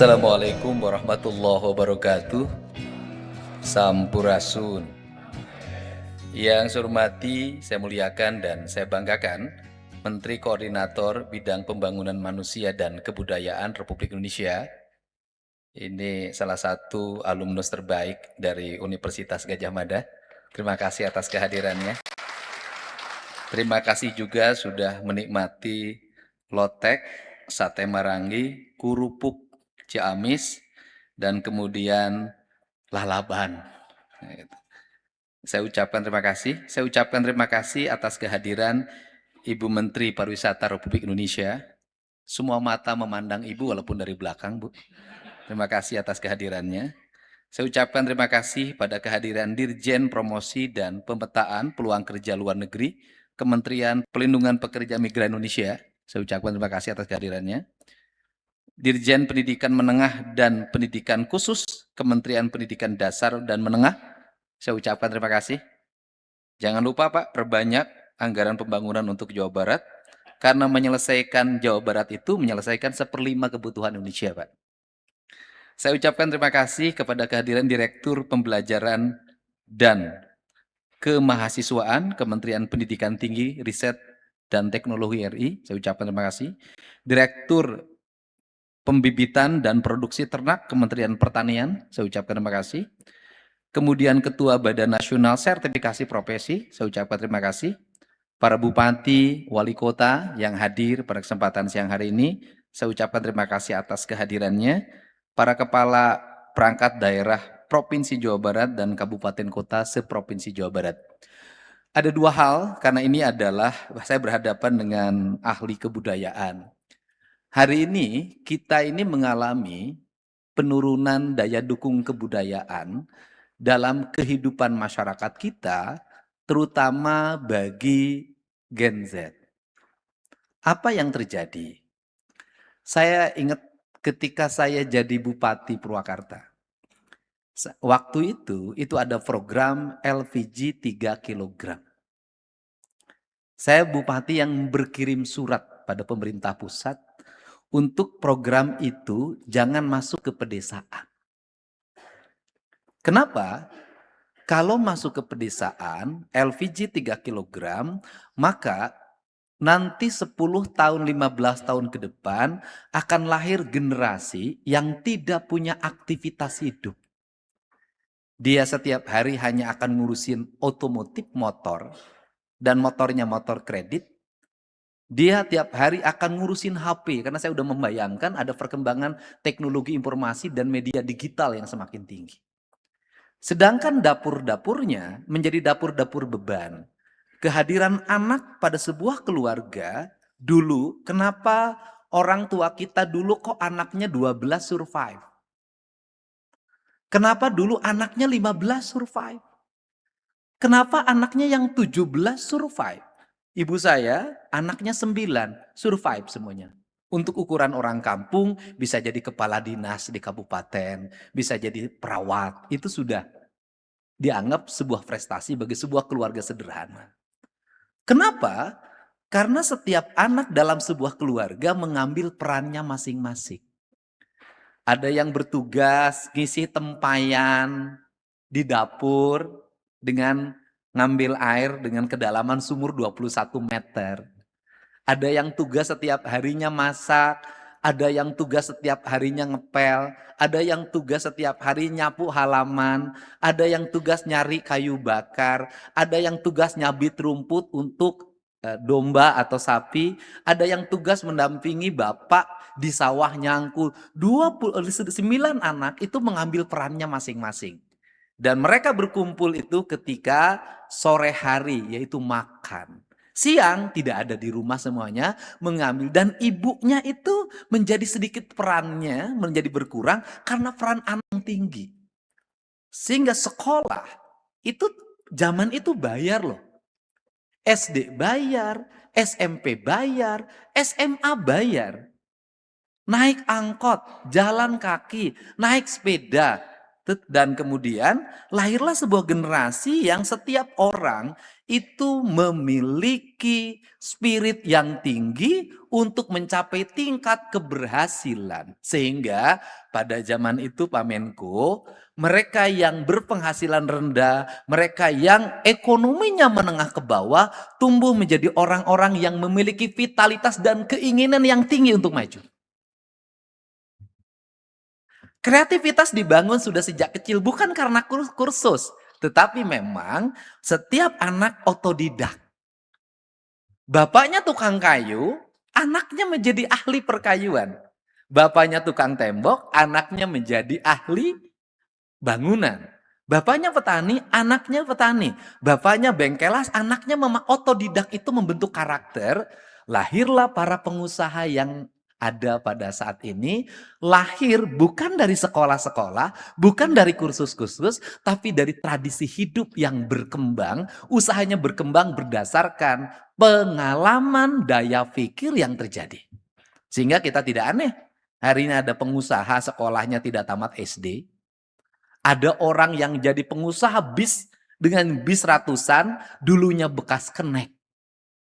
Assalamualaikum warahmatullahi wabarakatuh. Sampurasun. Yang saya hormati, saya muliakan dan saya banggakan Menteri Koordinator Bidang Pembangunan Manusia dan Kebudayaan Republik Indonesia. Ini salah satu alumnus terbaik dari Universitas Gadjah Mada. Terima kasih atas kehadirannya. Terima kasih juga sudah menikmati lotek, sate marangi, kurupuk Ciamis, dan kemudian lalaban. Nah, gitu. Saya ucapkan terima kasih. Saya ucapkan terima kasih atas kehadiran Ibu Menteri Pariwisata Republik Indonesia. Semua mata memandang Ibu walaupun dari belakang, Bu. Terima kasih atas kehadirannya. Saya ucapkan terima kasih pada kehadiran Dirjen Promosi dan Pemetaan Peluang Kerja Luar Negeri, Kementerian Pelindungan Pekerja Migran Indonesia. Saya ucapkan terima kasih atas kehadirannya. Dirjen Pendidikan Menengah dan Pendidikan Khusus, Kementerian Pendidikan Dasar dan Menengah. Saya ucapkan terima kasih. Jangan lupa Pak, perbanyak anggaran pembangunan untuk Jawa Barat, karena menyelesaikan Jawa Barat itu menyelesaikan 1/5 kebutuhan Indonesia Pak. Saya ucapkan terima kasih kepada kehadiran Direktur Pembelajaran dan Kemahasiswaan Kementerian Pendidikan Tinggi, Riset, dan Teknologi RI. Saya ucapkan terima kasih. Direktur Pembibitan dan Produksi Ternak Kementerian Pertanian, saya ucapkan terima kasih. Kemudian Ketua Badan Nasional Sertifikasi Profesi, saya ucapkan terima kasih. Para Bupati, Wali Kota yang hadir pada kesempatan siang hari ini, saya ucapkan terima kasih atas kehadirannya. Para Kepala Perangkat Daerah Provinsi Jawa Barat dan Kabupaten Kota se-Provinsi Jawa Barat. Ada dua hal, karena ini adalah saya berhadapan dengan ahli kebudayaan. Hari ini kita ini mengalami penurunan daya dukung kebudayaan dalam kehidupan masyarakat kita, terutama bagi Gen Z. Apa yang terjadi? Saya ingat ketika saya jadi Bupati Purwakarta. Waktu itu ada program LPG 3 kg. Saya bupati yang berkirim surat pada pemerintah pusat untuk program itu jangan masuk ke pedesaan. Kenapa? Kalau masuk ke pedesaan, LPG 3 kg, maka nanti 10 tahun, 15 tahun ke depan akan lahir generasi yang tidak punya aktivitas hidup. Dia setiap hari hanya akan ngurusin otomotif motor, dan motornya motor kredit. Dia tiap hari akan ngurusin HP, karena saya udah membayangkan ada perkembangan teknologi informasi dan media digital yang semakin tinggi. Sedangkan dapur-dapurnya menjadi dapur-dapur beban. Kehadiran anak pada sebuah keluarga, dulu kenapa orang tua kita dulu kok anaknya 12 survive? Kenapa dulu anaknya 15 survive? Kenapa anaknya yang 17 survive? Ibu saya anaknya 9 survive semuanya. Untuk ukuran orang kampung bisa jadi kepala dinas di kabupaten, bisa jadi perawat, itu sudah dianggap sebuah prestasi bagi sebuah keluarga sederhana. Kenapa? Karena setiap anak dalam sebuah keluarga mengambil perannya masing-masing. Ada yang bertugas ngisi tempayan di dapur dengan ngambil air dengan kedalaman sumur 21 meter. Ada yang tugas setiap harinya masak, ada yang tugas setiap harinya ngepel, ada yang tugas setiap hari nyapu halaman, ada yang tugas nyari kayu bakar, ada yang tugas nyabit rumput untuk domba atau sapi, ada yang tugas mendampingi bapak di sawah nyangkul. 29 anak itu mengambil perannya masing-masing. Dan mereka berkumpul itu ketika sore hari, yaitu makan. Siang tidak ada di rumah semuanya mengambil, dan ibunya itu menjadi sedikit perannya menjadi berkurang karena peran anak yang tinggi. Sehingga sekolah itu zaman itu bayar loh. SD bayar, SMP bayar, SMA bayar. Naik angkot, jalan kaki, naik sepeda. Dan kemudian lahirlah sebuah generasi yang setiap orang itu memiliki spirit yang tinggi untuk mencapai tingkat keberhasilan. Sehingga pada zaman itu Pak Menko, mereka yang berpenghasilan rendah, mereka yang ekonominya menengah ke bawah, tumbuh menjadi orang-orang yang memiliki vitalitas dan keinginan yang tinggi untuk maju. Kreativitas dibangun sudah sejak kecil, bukan karena kursus, tetapi memang setiap anak otodidak. Bapaknya tukang kayu, anaknya menjadi ahli perkayuan. Bapaknya tukang tembok, anaknya menjadi ahli bangunan. Bapaknya petani, anaknya petani. Bapaknya bengkelas, anaknya otodidak itu membentuk karakter. Lahirlah para pengusaha yang ada pada saat ini, lahir bukan dari sekolah-sekolah, bukan dari kursus-kursus, tapi dari tradisi hidup yang berkembang. Usahanya berkembang berdasarkan pengalaman daya pikir yang terjadi. Sehingga kita tidak aneh. Hari ini ada pengusaha sekolahnya tidak tamat SD. Ada orang yang jadi pengusaha bis dengan bis ratusan, dulunya bekas kenek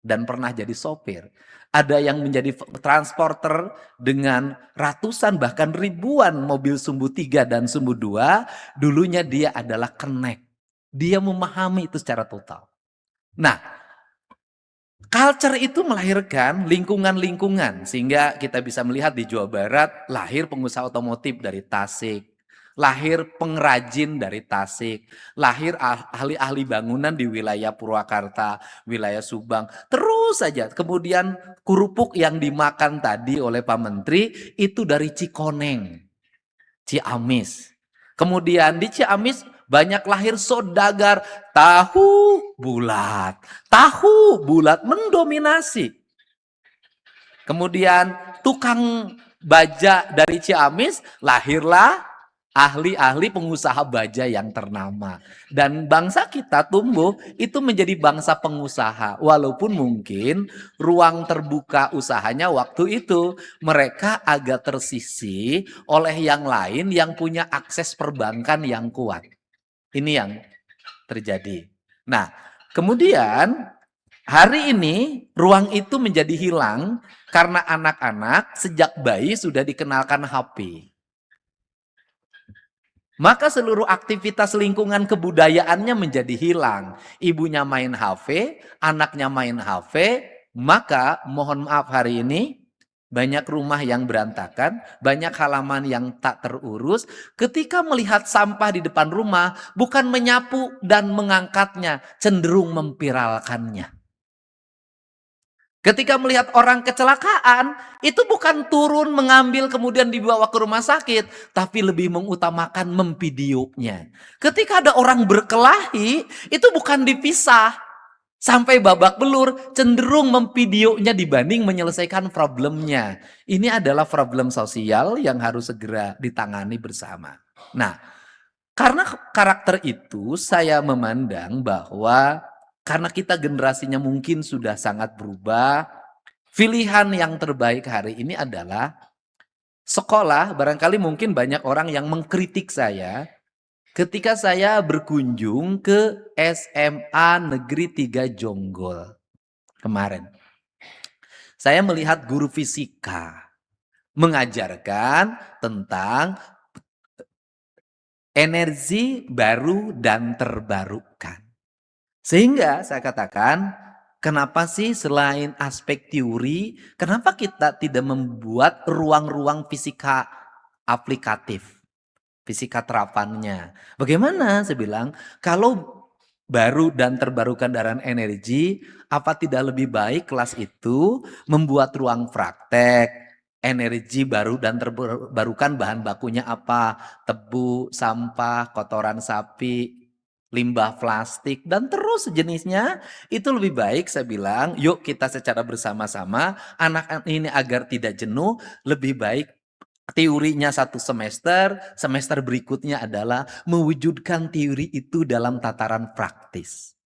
dan pernah jadi sopir. Ada yang menjadi transporter dengan ratusan bahkan ribuan mobil sumbu 3 dan sumbu 2, dulunya dia adalah kenek. Dia memahami itu secara total. Nah, culture itu melahirkan lingkungan-lingkungan sehingga kita bisa melihat di Jawa Barat lahir pengusaha otomotif dari Tasik, lahir pengrajin dari Tasik, lahir ahli-ahli bangunan di wilayah Purwakarta, wilayah Subang, terus saja. Kemudian kerupuk yang dimakan tadi oleh Pak Menteri itu dari Cikoneng, Ciamis. Kemudian di Ciamis banyak lahir saudagar tahu bulat. Tahu bulat mendominasi. Kemudian tukang baja dari Ciamis lahirlah ahli-ahli pengusaha baja yang ternama. Dan bangsa kita tumbuh itu menjadi bangsa pengusaha. Walaupun mungkin ruang terbuka usahanya waktu itu mereka agak tersisih oleh yang lain yang punya akses perbankan yang kuat. Ini yang terjadi. Nah, kemudian hari ini ruang itu menjadi hilang karena anak-anak sejak bayi sudah dikenalkan HP. Maka seluruh aktivitas lingkungan kebudayaannya menjadi hilang. Ibunya main HP, anaknya main HP, maka mohon maaf hari ini banyak rumah yang berantakan, banyak halaman yang tak terurus. Ketika melihat sampah di depan rumah, bukan menyapu dan mengangkatnya, cenderung memviralkannya. Ketika melihat orang kecelakaan, itu bukan turun mengambil kemudian dibawa ke rumah sakit, tapi lebih mengutamakan memvideonya. Ketika ada orang berkelahi, itu bukan dipisah sampai babak belur, cenderung memvideonya dibanding menyelesaikan problemnya. Ini adalah problem sosial yang harus segera ditangani bersama. Nah, karena karakter itu saya memandang bahwa karena kita generasinya mungkin sudah sangat berubah, pilihan yang terbaik hari ini adalah sekolah. Barangkali mungkin banyak orang yang mengkritik saya ketika saya berkunjung ke SMA Negeri 3 Jonggol kemarin. Saya melihat guru fisika mengajarkan tentang energi baru dan terbarukan. Sehingga saya katakan, kenapa sih selain aspek teori, kenapa kita tidak membuat ruang-ruang fisika aplikatif, fisika terapannya? Bagaimana? Saya bilang, kalau baru dan terbarukan dalam energi, apa tidak lebih baik kelas itu membuat ruang praktek, energi baru dan terbarukan bahan bakunya apa? Tebu, sampah, kotoran sapi, limbah plastik, dan terus sejenisnya. Itu lebih baik saya bilang, yuk kita secara bersama-sama, anak-anak ini agar tidak jenuh, lebih baik teorinya 1 semester, semester berikutnya adalah mewujudkan teori itu dalam tataran praktis.